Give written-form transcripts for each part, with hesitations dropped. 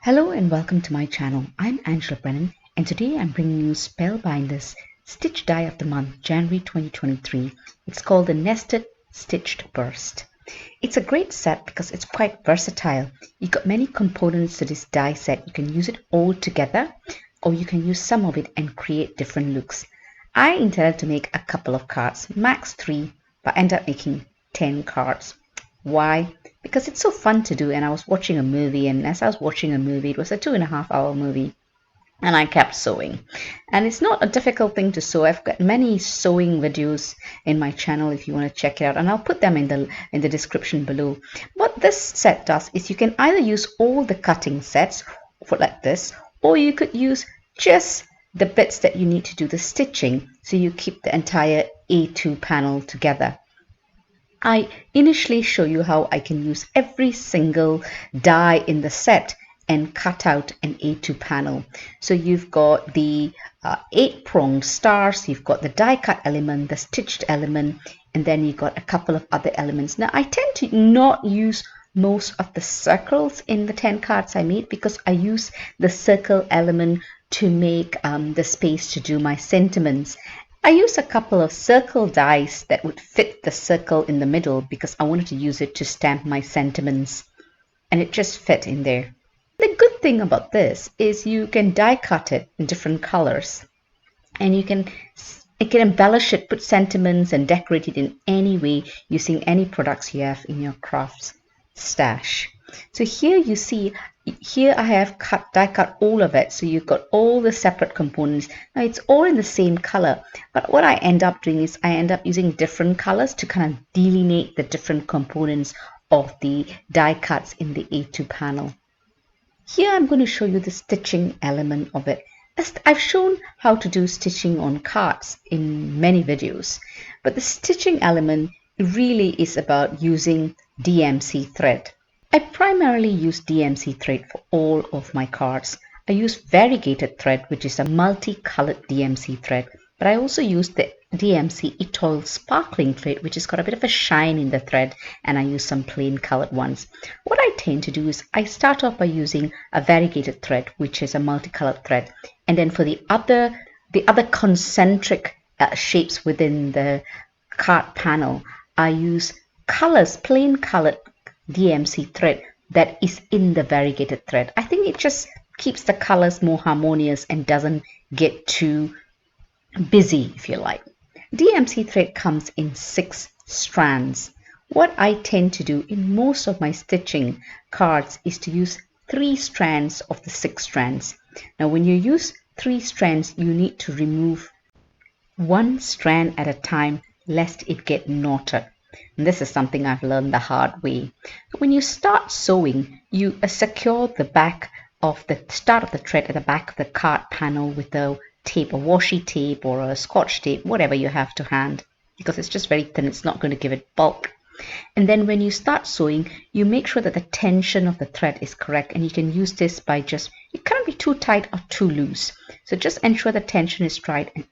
Hello and welcome to my channel. I'm Angela Brennan and today I'm bringing you Spellbinders Stitch Die of the Month, January 2023. It's called the Nested Stitched Burst. It's a great set because it's quite versatile. You've got many components to this die set. You can use it all together or you can use some of it and create different looks. I intended to make a couple of cards, max 3, but ended up making 10 cards. Why? Because it's so fun to do, and I was watching a movie, and as I was watching a movie, it was a 2.5-hour movie, and I kept sewing. And it's not a difficult thing to sew. I've got many sewing videos in my channel if you want to check it out, and I'll put them in the description below. What this set does is you can either use all the cutting sets for like this, or you could use just the bits that you need to do the stitching, so you keep the entire A2 panel together. I initially show you how I can use every single die in the set and cut out an A2 panel. So you've got the 8-pronged stars, you've got the die cut element, the stitched element, and then you've got a couple of other elements. Now I tend to not use most of the circles in the 10 cards I made because I use the circle element to make the space to do my sentiments. I used a couple of circle dies that would fit the circle in the middle because I wanted to use it to stamp my sentiments, and it just fit in there. The good thing about this is you can die cut it in different colors, and you can embellish it, put sentiments and decorate it in any way using any products you have in your crafts stash. So here you see, here I have die cut all of it, so you've got all the separate components. Now it's all in the same color, but what I end up doing is I end up using different colors to kind of delineate the different components of the die cuts in the A2 panel. Here I'm going to show you the stitching element of it. As I've shown how to do stitching on cards in many videos, but the stitching element really is about using DMC thread. I primarily use DMC thread for all of my cards. I use variegated thread, which is a multicolored DMC thread, but I also use the DMC Etoile sparkling thread, which has got a bit of a shine in the thread, and I use some plain colored ones. What I tend to do is I start off by using a variegated thread, which is a multicolored thread, and then for the other concentric shapes within the card panel, I use colors, plain colored DMC thread that is in the variegated thread. I think it just keeps the colors more harmonious and doesn't get too busy, if you like. DMC thread comes in 6 strands. What I tend to do in most of my stitching cards is to use 3 strands of the 6 strands. Now when you use 3 strands, you need to remove 1 strand at a time lest it get knotted. And this is something I've learned the hard way. When you start sewing, you secure the back of the start of the thread at the back of the card panel with a tape, a washi tape or a scotch tape, whatever you have to hand, because it's just very thin, it's not going to give it bulk. And then when you start sewing, you make sure that the tension of the thread is correct, and you can use this by just, it can't be too tight or too loose. So just ensure the tension is right, and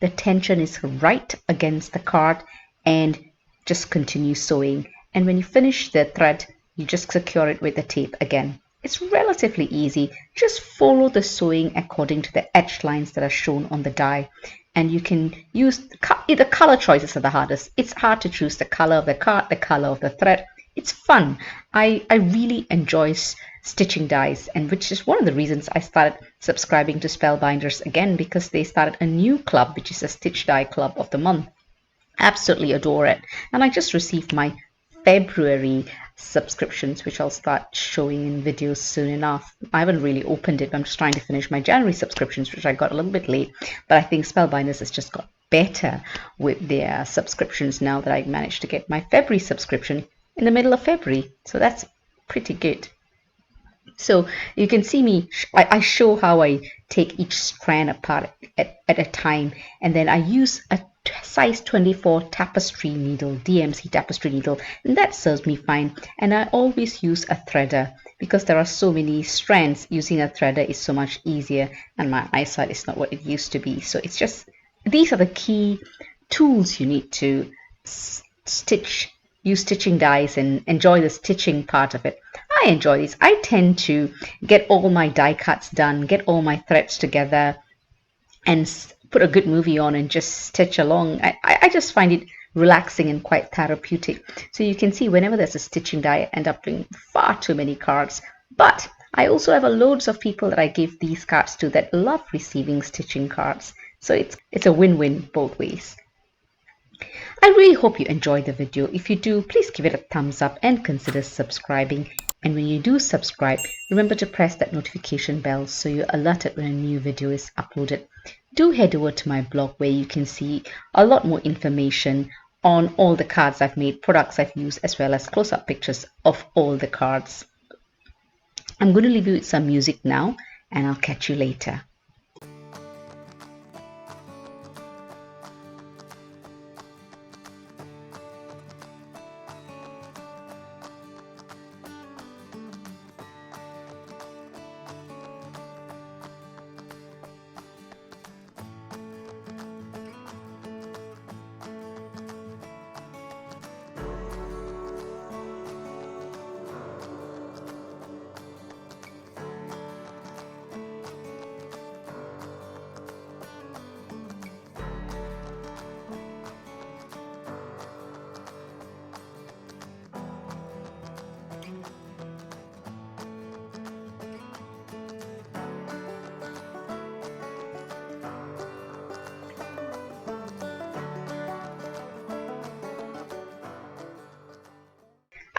the tension is right against the card, and just continue sewing. And when you finish the thread, you just secure it with the tape again. It's relatively easy. Just follow the sewing according to the edge lines that are shown on the die, and you can use the color choices are the hardest. It's hard to choose the color of the card, the color of the thread. It's fun. I really enjoy stitching dies, and which is one of the reasons I started subscribing to Spellbinders again, because they started a new club, which is a Stitch Die Club of the Month. Absolutely adore it. And I just received my February subscriptions, which I'll start showing in videos soon enough. I haven't really opened it. I'm just trying to finish my January subscriptions, which I got a little bit late, but I think Spellbinders has just got better with their subscriptions now that I managed to get my February subscription in the middle of February. So that's pretty good. So you can see me, I show how I take each strand apart at a time, and then I use a size 24 tapestry needle, DMC tapestry needle, and that serves me fine. And I always use a threader because there are so many strands. Using a threader is so much easier, and my eyesight is not what it used to be. So it's just, these are the key tools you need to use stitching dies and enjoy the stitching part of it. I enjoy these. I tend to get all my die cuts done, get all my threads together, and put a good movie on and just stitch along. I just find it relaxing and quite therapeutic. So you can see whenever there's a stitching die, I end up doing far too many cards. But I also have loads of people that I give these cards to that love receiving stitching cards. So it's a win-win both ways. I really hope you enjoyed the video. If you do, please give it a thumbs up and consider subscribing. And when you do subscribe, remember to press that notification bell so you're alerted when a new video is uploaded. Do head over to my blog where you can see a lot more information on all the cards I've made, products I've used, as well as close-up pictures of all the cards. I'm going to leave you with some music now, and I'll catch you later.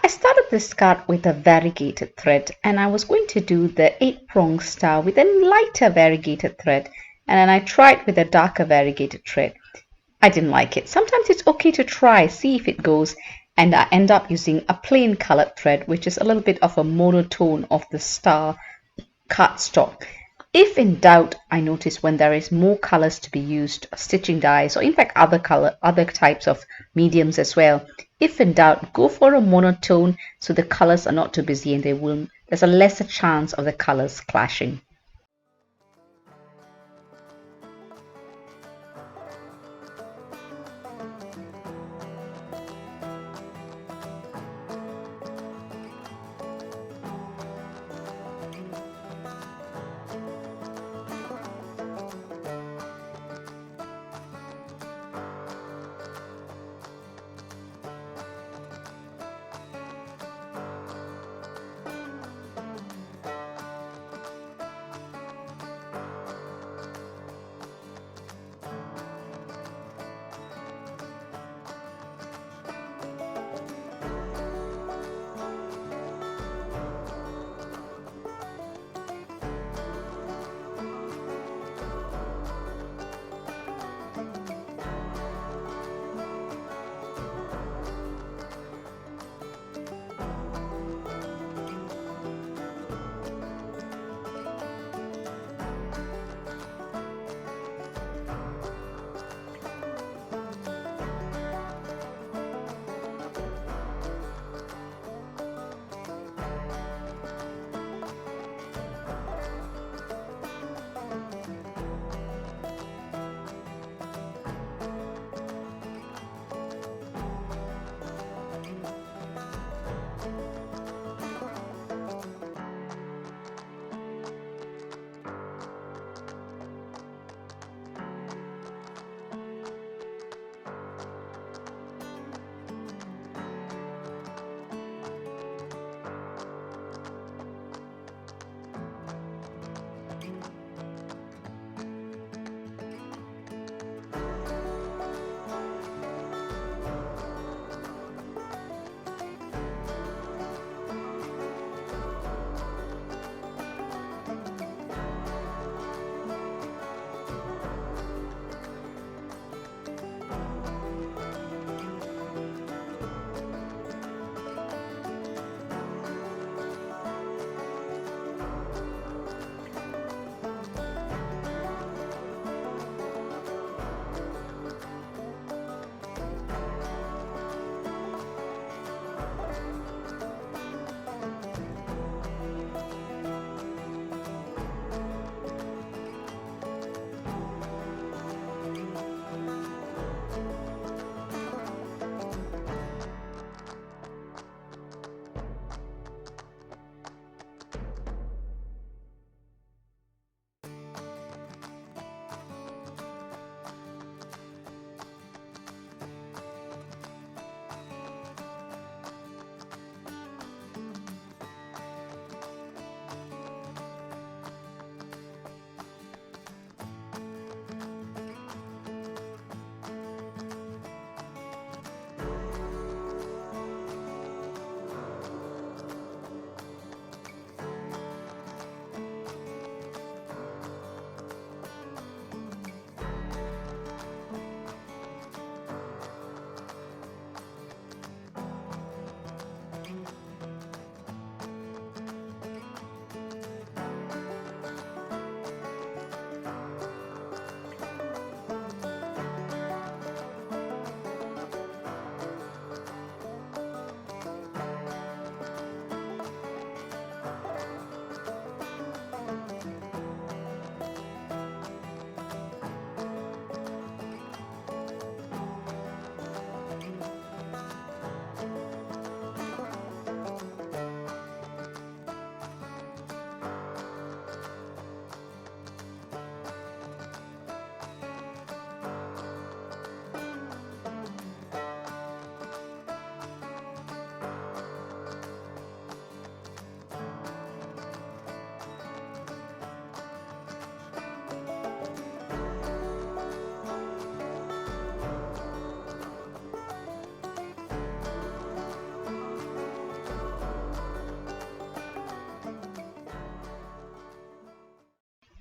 I started this card with a variegated thread, and I was going to do the 8-prong star with a lighter variegated thread, and then I tried with a darker variegated thread. I didn't like it. Sometimes it's okay to try, see if it goes, and I end up using a plain colored thread, which is a little bit of a monotone of the star cardstock. If in doubt, I notice when there is more colors to be used, stitching dies, or in fact other types of mediums as well. If in doubt, go for a monotone so the colors are not too busy and there's a lesser chance of the colors clashing.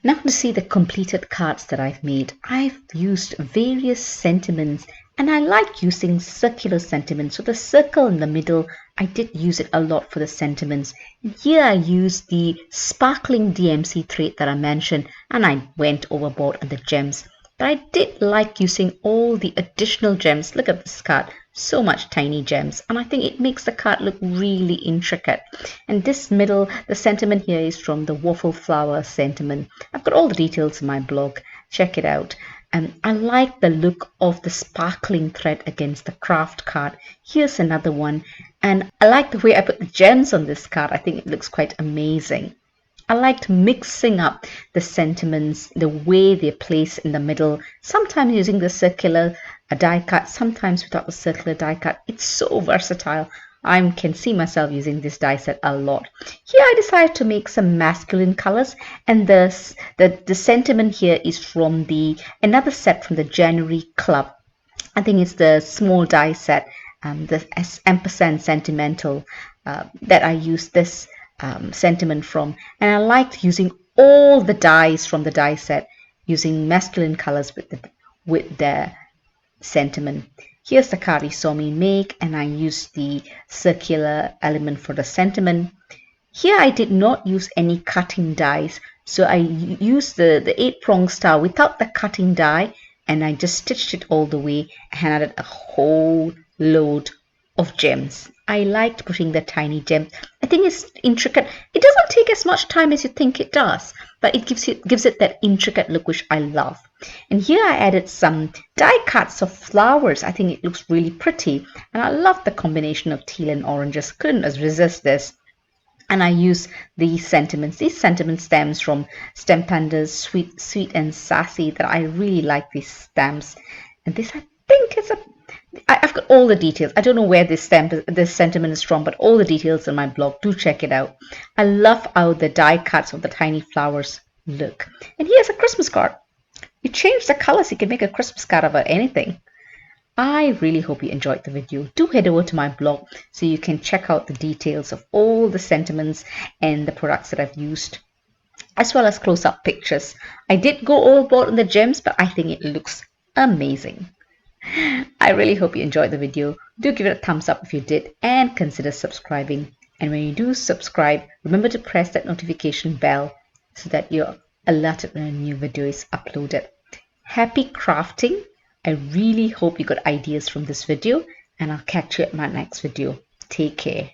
Now to see the completed cards that I've made. I've used various sentiments and I like using circular sentiments. So the circle in the middle, I did use it a lot for the sentiments. Here I used the sparkling DMC thread that I mentioned and I went overboard on the gems. But I did like using all the additional gems. Look at this card. So much tiny gems, and I think it makes the card look really intricate. And this middle, the sentiment here is from the waffle flower sentiment. I've got all the details in my blog. Check it out. And I like the look of the sparkling thread against the craft card. Here's another one, and I like the way I put the gems on this card. I think it looks quite amazing. I liked mixing up the sentiments, the way they're placed in the middle, sometimes using the circular die cut, sometimes without the circular die cut. It's so versatile. I can see myself using this die set a lot. Here I decided to make some masculine colors, and the sentiment here is from another set from the January Club. I think it's the small die set, the ampersand sentimental that I use this sentiment from, and I liked using all the dies from the die set, using masculine colors with their sentiment. Here's the card you saw me make, and I used the circular element for the sentiment. Here I did not use any cutting dies, so I used the 8-prong star without the cutting die, and I just stitched it all the way and added a whole load of gems. I liked putting the tiny gems. I think it's intricate. It doesn't take as much time as you think it does, but it gives it that intricate look, which I love. And here I added some die cuts of flowers. I think it looks really pretty, and I love the combination of teal and oranges. Couldn't resist this. And I use these sentiments. These sentiment stems from Spellbinders Sweet and Sassy that I really like these stamps. And this, I think, is I've got all the details. I don't know where this sentiment is from, but all the details in my blog. Do check it out. I love how the die cuts of the tiny flowers look. And here's a Christmas card. You change the colors, you can make a Christmas card about anything. I really hope you enjoyed the video. Do head over to my blog so you can check out the details of all the sentiments and the products that I've used, as well as close-up pictures. I did go overboard on the gems, but I think it looks amazing. I really hope you enjoyed the video. Do give it a thumbs up if you did, and consider subscribing. And when you do subscribe, remember to press that notification bell so that you're alerted when a new video is uploaded. Happy crafting! I really hope you got ideas from this video, and I'll catch you at my next video. Take care.